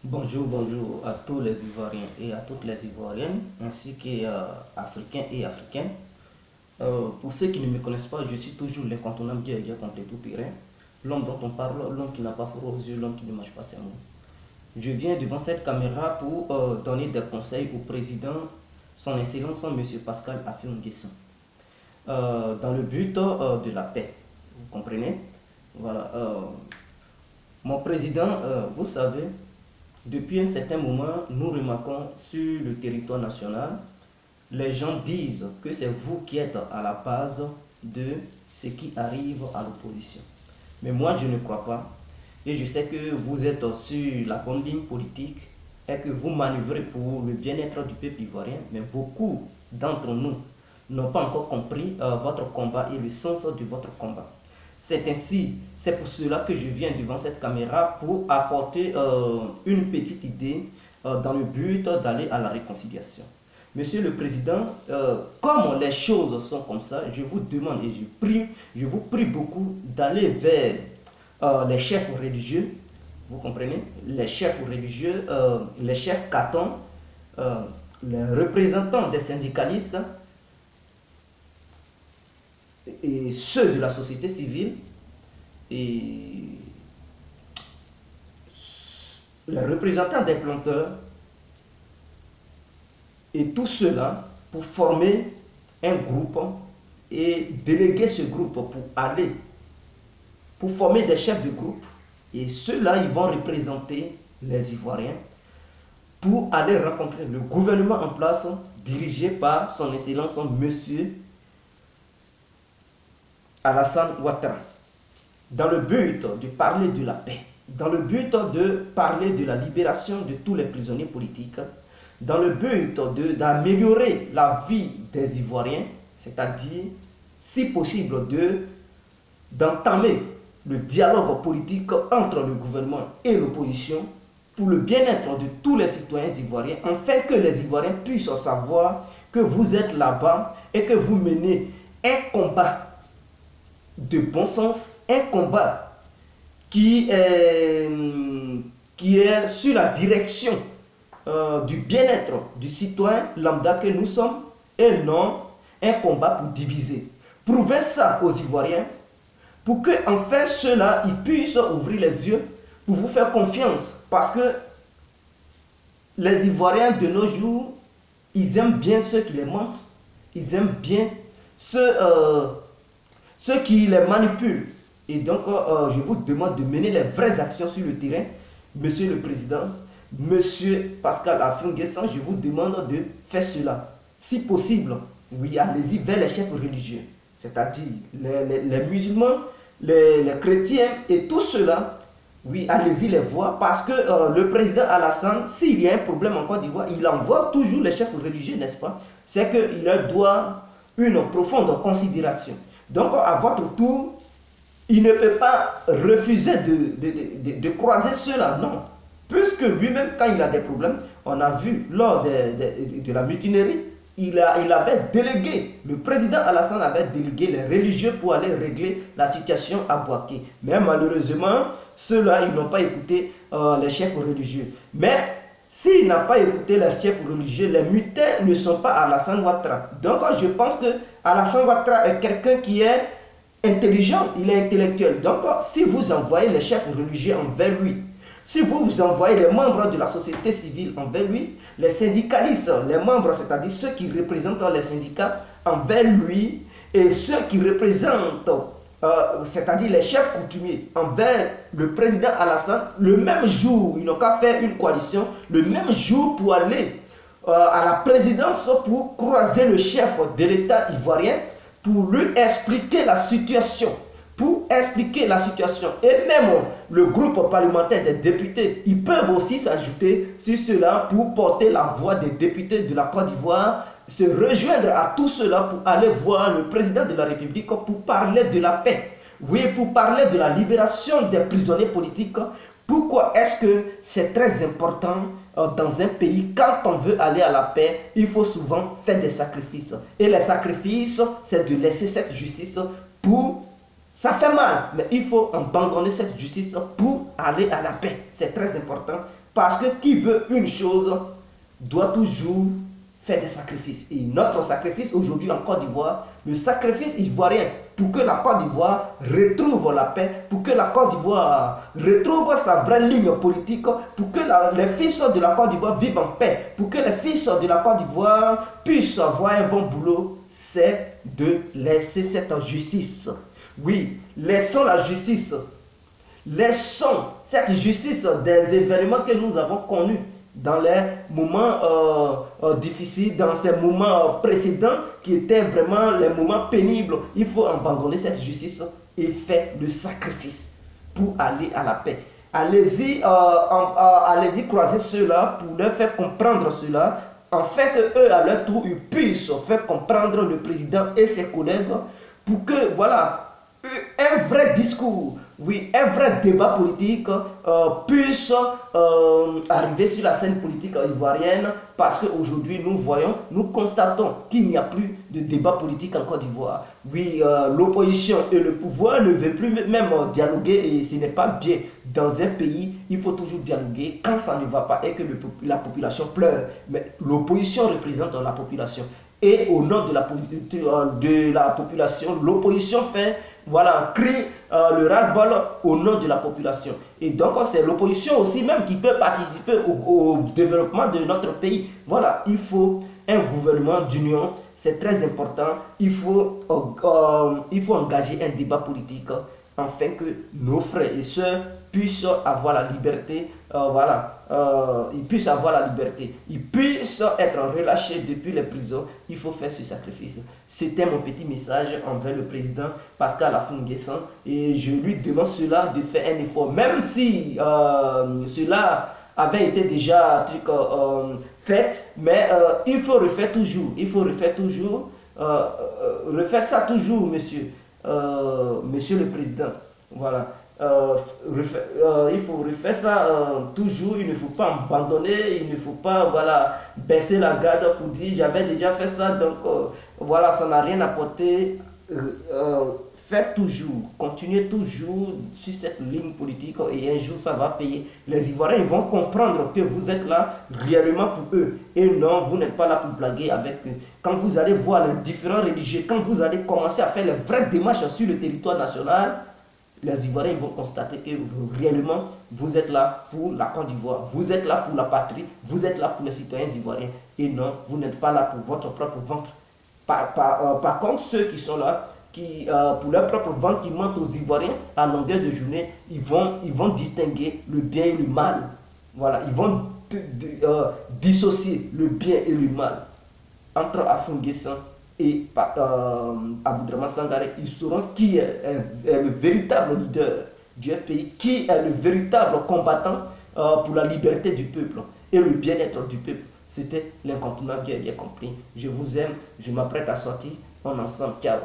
Bonjour à tous les Ivoiriens et à toutes les Ivoiriennes, ainsi qu'Africains et Africaines. Pour ceux qui ne me connaissent pas, je suis toujours l'incontournable Dieu contre tout terrain. L'homme dont on parle, l'homme qui n'a pas froid aux yeux, l'homme qui ne mange pas ses mots. Je viens devant cette caméra pour donner des conseils au président, son Excellence, Monsieur Pascal Affi-N'Guessan, dans le but de la paix. Vous comprenez? Voilà. Mon président, vous savez, depuis un certain moment, nous remarquons sur le territoire national, les gens disent que c'est vous qui êtes à la base de ce qui arrive à l'opposition. Mais moi, je ne crois pas. Et je sais que vous êtes sur la bonne ligne politique et que vous manœuvrez pour le bien-être du peuple ivoirien. Mais beaucoup d'entre nous n'ont pas encore compris votre combat et le sens de votre combat. C'est pour cela que je viens devant cette caméra pour apporter une petite idée dans le but d'aller à la réconciliation. Monsieur le Président, comme les choses sont comme ça, je vous demande et je vous prie beaucoup d'aller vers les chefs religieux, vous comprenez, les chefs religieux, les chefs catons, les représentants des syndicalistes, et ceux de la société civile et les représentants des planteurs et tout cela pour former un groupe et déléguer ce groupe pour former des chefs de groupe, et ceux-là ils vont représenter les Ivoiriens pour aller rencontrer le gouvernement en place dirigé par son Excellence Monsieur Alassane Ouattara, dans le but de parler de la paix, dans le but de parler de la libération de tous les prisonniers politiques, dans le but d'améliorer la vie des Ivoiriens, c'est-à-dire, si possible, d'entamer le dialogue politique entre le gouvernement et l'opposition pour le bien-être de tous les citoyens ivoiriens, afin que les Ivoiriens puissent savoir que vous êtes là-bas et que vous menez un combat de bon sens, un combat qui est sur la direction du bien-être du citoyen lambda que nous sommes, et non un combat pour diviser. Prouvez ça aux Ivoiriens pour que enfin ceux-là ils puissent ouvrir les yeux pour vous faire confiance, parce que les Ivoiriens de nos jours, ils aiment bien ceux qui les mentent, ils aiment bien ceux qui les manipulent. Et donc, je vous demande de mener les vraies actions sur le terrain. Monsieur le Président, Monsieur Pascal Affi-N'Guessan, je vous demande de faire cela. Si possible, oui, allez-y vers les chefs religieux, c'est-à-dire les musulmans, les chrétiens et tout cela. Oui, allez-y les voir, parce que le président Alassane, s'il y a un problème en Côte d'Ivoire, il envoie toujours les chefs religieux, n'est-ce pas? C'est qu'il leur doit une profonde considération. Donc, à votre tour, il ne peut pas refuser de croiser cela, non. Puisque lui-même, quand il a des problèmes, on a vu lors de la mutinerie, il avait délégué, le président Alassane avait délégué les religieux pour aller régler la situation à Bouaké. Mais malheureusement, ceux-là, ils n'ont pas écouté les chefs religieux. Mais s'il n'a pas écouté les chefs religieux, les mutins ne sont pas Alassane Ouattara. Donc je pense que Alassane Ouattara est quelqu'un qui est intelligent, il est intellectuel. Donc si vous envoyez les chefs religieux envers lui, si vous envoyez les membres de la société civile envers lui, les syndicalistes, les membres, c'est-à-dire ceux qui représentent les syndicats envers lui, et ceux qui représentent, c'est-à-dire les chefs coutumiers envers le président Alassane, le même jour, ils n'ont qu'à faire une coalition, le même jour pour aller à la présidence pour croiser le chef de l'État ivoirien pour lui expliquer la situation. Et même le groupe parlementaire des députés, ils peuvent aussi s'ajouter sur cela pour porter la voix des députés de la Côte d'Ivoire, se rejoindre à tout cela pour aller voir le président de la République pour parler de la paix. Oui, pour parler de la libération des prisonniers politiques. Pourquoi est-ce que c'est très important dans un pays? Quand on veut aller à la paix, il faut souvent faire des sacrifices. Et les sacrifices, c'est de laisser cette justice pour... Ça fait mal, mais il faut abandonner cette justice pour aller à la paix. C'est très important Parce que qui veut une chose doit toujours faire des sacrifices. Et notre sacrifice aujourd'hui en Côte d'Ivoire, le sacrifice ivoirien pour que la Côte d'Ivoire retrouve la paix, pour que la Côte d'Ivoire retrouve sa vraie ligne politique, pour que les fils de la Côte d'Ivoire vivent en paix, pour que les fils de la Côte d'Ivoire puissent avoir un bon boulot, c'est de laisser cette justice. Oui, laissons la justice. Laissons cette justice des événements que nous avons connus dans les moments difficiles, dans ces moments précédents qui étaient vraiment les moments pénibles. Il faut abandonner cette justice et faire le sacrifice pour aller à la paix. Allez-y croiser ceux-là pour leur faire comprendre cela, afin qu'eux, à leur tour, ils puissent faire comprendre le président et ses collègues pour que, voilà, un vrai discours, oui, un vrai débat politique puisse arriver sur la scène politique ivoirienne, parce qu'aujourd'hui nous constatons qu'il n'y a plus de débat politique en Côte d'Ivoire. Oui, l'opposition et le pouvoir ne veulent plus même dialoguer, et ce n'est pas bien. Dans un pays, il faut toujours dialoguer quand ça ne va pas et que la population pleure. Mais l'opposition représente la population. Et au nom de la population, l'opposition fait, voilà, crie le ras-le-bol au nom de la population. Et donc c'est l'opposition aussi même qui peut participer au développement de notre pays. Voilà, il faut un gouvernement d'union, c'est très important. Il faut engager un débat politique afin que nos frères et sœurs puissent avoir la liberté, ils puissent avoir la liberté, ils puissent être relâchés depuis les prisons. Il faut faire ce sacrifice. C'était mon petit message envers le président Pascal Affi N'Guessan, et je lui demande cela de faire un effort, même si cela avait été déjà fait, mais il faut refaire toujours, refaire ça toujours, monsieur le président. Voilà. Il faut refaire ça toujours. Il ne faut pas abandonner, il ne faut pas, voilà, baisser la garde pour dire j'avais déjà fait ça, donc voilà, ça n'a rien apporté. Faites toujours, continuez toujours sur cette ligne politique, et un jour ça va payer. Les Ivoiriens vont comprendre que vous êtes là réellement pour eux, et non, vous n'êtes pas là pour blaguer avec eux. Quand vous allez voir les différents religieux, quand vous allez commencer à faire les vraies démarches sur le territoire national, les Ivoiriens vont constater que réellement vous êtes là pour la Côte d'Ivoire, vous êtes là pour la patrie, vous êtes là pour les citoyens ivoiriens, et non, vous n'êtes pas là pour votre propre ventre. Par contre, ceux qui sont là, qui pour leur propre ventre, qui mentent aux Ivoiriens à longueur de journée, ils vont distinguer le bien et le mal. Voilà, ils vont dissocier le bien et le mal entre Affi N'Guessan et Aboudraman Sangaré. Ils sauront qui est le véritable leader du FPI, qui est le véritable combattant pour la liberté du peuple et le bien-être du peuple. C'était l'incontournable, bien compris. Je vous aime, je m'apprête à sortir. On ensemble, ciao.